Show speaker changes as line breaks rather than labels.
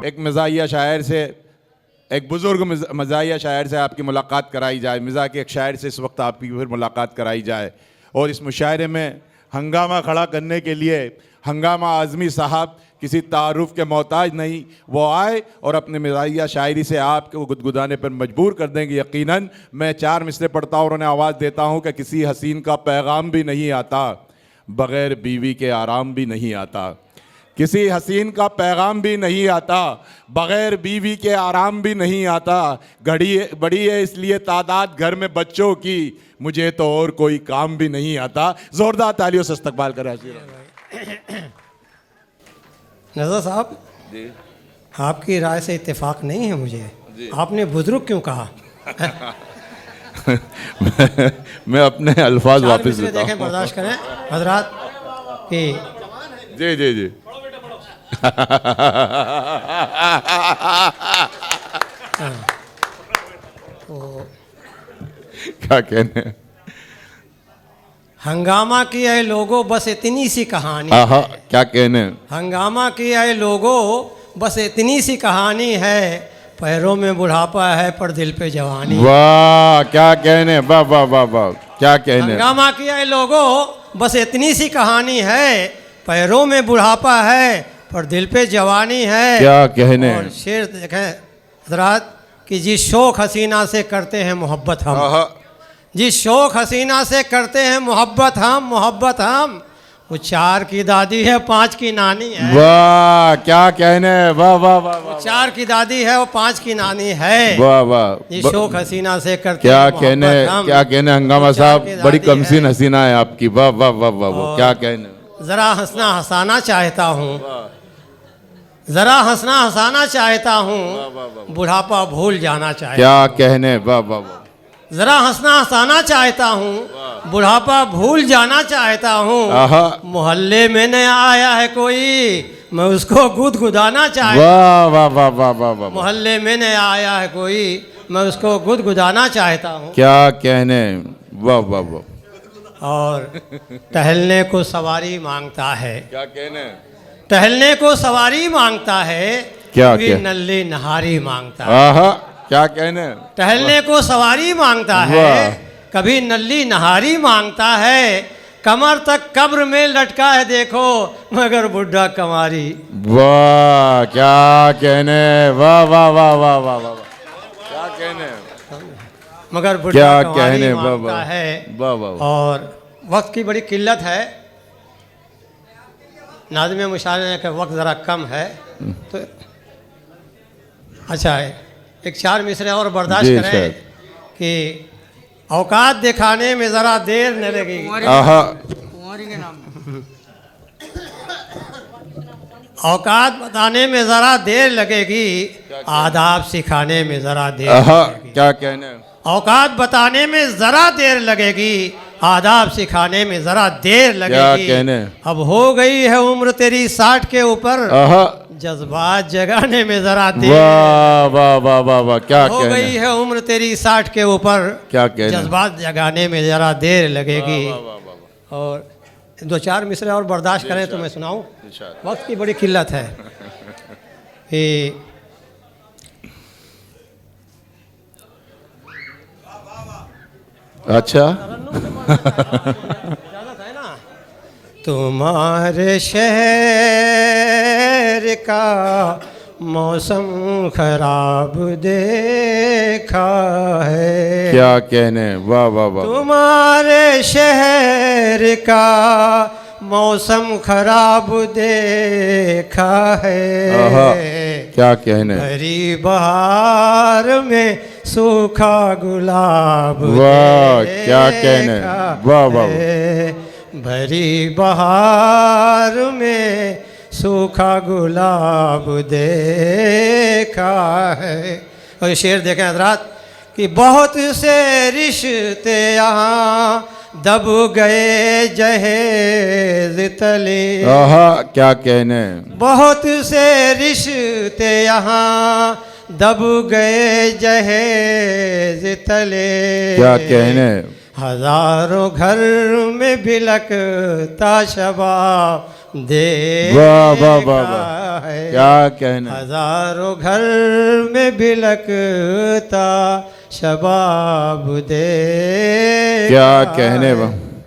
एक मज़ाहिया शायर से, एक बुज़ुर्ग मज़ाहिया शायर से आपकी मुलाकात कराई जाए, मिज़ाह के एक शायर से इस वक्त आपकी फिर मुलाकात कराई जाए। और इस मुशायरे में हंगामा खड़ा करने के लिए हंगामा आज़मी साहब किसी तारुफ के मोहताज नहीं, वो आए और अपने मज़ाहिया शायरी से आपको गुदगुदाने पर मजबूर कर देंगे। यकीनन मैं 4 मिसरे पढ़ता हूँ और उन्हें आवाज़ देता हूँ कि किसी हसीन का पैगाम भी नहीं आता, बग़ैर बीवी के आराम भी नहीं आता। किसी हसीन का पैगाम भी नहीं आता, बग़ैर बीवी के आराम भी नहीं आता। घड़ी बड़ी है इसलिए तादाद घर में बच्चों की, मुझे तो और कोई काम भी नहीं आता। ज़ोरदार तालियों से इस्तकबाल करें।
नज़र साहब
जी,
आपकी राय से इत्तेफाक नहीं है मुझे। आपने बुजुर्ग क्यों कहा?
मैं अपने अल्फाज वापस लेता
देखें,
हूँ।
बर्दाश्त करें हजरात कि
जी जी जी।
तो
क्या कहने हैं?
हंगामा किया है लोगों, बस इतनी सी कहानी
आहा,
है।
क्या कहने हैं?
हंगामा किया है लोगों, बस इतनी सी कहानी है। पैरों में बुढ़ापा है पर दिल पे जवानी।
वाह, क्या कहने, वाह वाह वाह वाह, क्या कहने।
हंगामा किया है लोगों, बस इतनी सी कहानी है। पैरों में बुढ़ापा है पर दिल पे जवानी है।
क्या कहने।
और शेर देखें हजरात कि जिस शौक हसीना से करते हैं मोहब्बत हम,
आहा,
जिस शौक हसीना से करते हैं मोहब्बत हम, वो 4 की दादी है 5 की नानी है।
वाह, क्या कहने, वाह वाह वाह वाह,
4 की दादी है वो 5 की नानी है।
वाह वाह,
जिस शौक हसीना से करते
क्या
हैं
कहने,
मोहब्बत हम,
क्या कहने। हंगामा
वो 4
साहब
की
बड़ी
दादी
कमसीन
है।
हसीना है आपकी। वाह वाह वाह वाह वाह, क्या कहने।
जरा हंसना हंसाना चाहता हूँ, जरा हंसना हंसाना चाहता हूँ, बुढ़ापा भूल जाना चाहता
क्या कहने, वाह वाह वाह,
जरा हंसना हंसाना चाहता हूँ, बुढ़ापा भूल जाना चाहता हूँ।
आहा,
मोहल्ले में नया आया है कोई, मैं उसको गुदगुदाना चाहता
वाह वाह वाह वाह वाह वाह,
मोहल्ले में नया आया है कोई, मैं उसको गुदगुदाना चाहता हूँ।
क्या कहने, वाह वाह वाह।
और टहलने को सवारी मांगता है,
क्या कहने।
टहलने को सवारी मांगता है,
क्या
कभी
क्या?
नल्ली नहारी मांगता है।
आहा, क्या कहने।
टहलने को सवारी मांगता है,
वाह।
कभी नल्ली नहारी मांगता है। कमर तक कब्र में लटका है देखो, मगर बुढ़ा कमारी।
वाह, क्या कहने, वाह वाह वाह वाह वाह वाह, क्या कहने,
मगर बुढ़ा
क्या
कमारी
कहने, वाह
मांगता
वाह
है।
वाह वाह।
और वक्त की बड़ी किल्लत है, नाज़िम मुशायरे का वक्त ज़रा कम है, तो अच्छा है एक 4 मिसरे और बर्दाश्त
जी,
करें
शायद।
कि औकात दिखाने में ज़रा देर न लगेगी।
आहा,
औकात बताने में ज़रा देर लगेगी, आदाब सिखाने में ज़रा देर
आहा,
लगेगी।
क्या कहने।
औकात बताने में ज़रा देर लगेगी, आदाब सिखाने में ज़रा देर लगेगी।
कहने।
अब हो गई है उम्र तेरी 60 के ऊपर,
आहा,
जज्बात जगाने में ज़रा देर।
वाह वाह वाह वाह वाह, क्या
हो गई
कहने।
है उम्र तेरी 60 के ऊपर,
क्या कहने।
जज्बात जगाने में ज़रा देर लगेगी।
वाह वाह वाह वाह,
और 2-4 मिसरे और बर्दाश्त करें तो मैं सुनाऊं, वक्त की बड़ी किल्लत है कि
अच्छा।
है ना। तुम्हारे शहर का मौसम खराब देखा है,
क्या कहने, वाह वाह वाह,
तुम्हारे शहर का मौसम खराब देखा
आहा,
है।
क्या कहने।
भरी बहार में सूखा गुलाब
वाह, क्या कहने,
देखा
वाह वाह।
है। भरी बहार में सूखा गुलाब देखा है। और ये शेर देखें हजरात कि बहुत से रिश्ते यहाँ दब गए जहेज तले।
आहा, क्या कहने।
बहुत से रिश्ते यहाँ दब गए जहेज तले।
क्या कहने।
हजारों घर में बिलकता शबाब
वाह वाह वाह वाह,
है।
क्या कहना,
हजारों घर में बिलकता शबाब दे,
क्या कहने वो।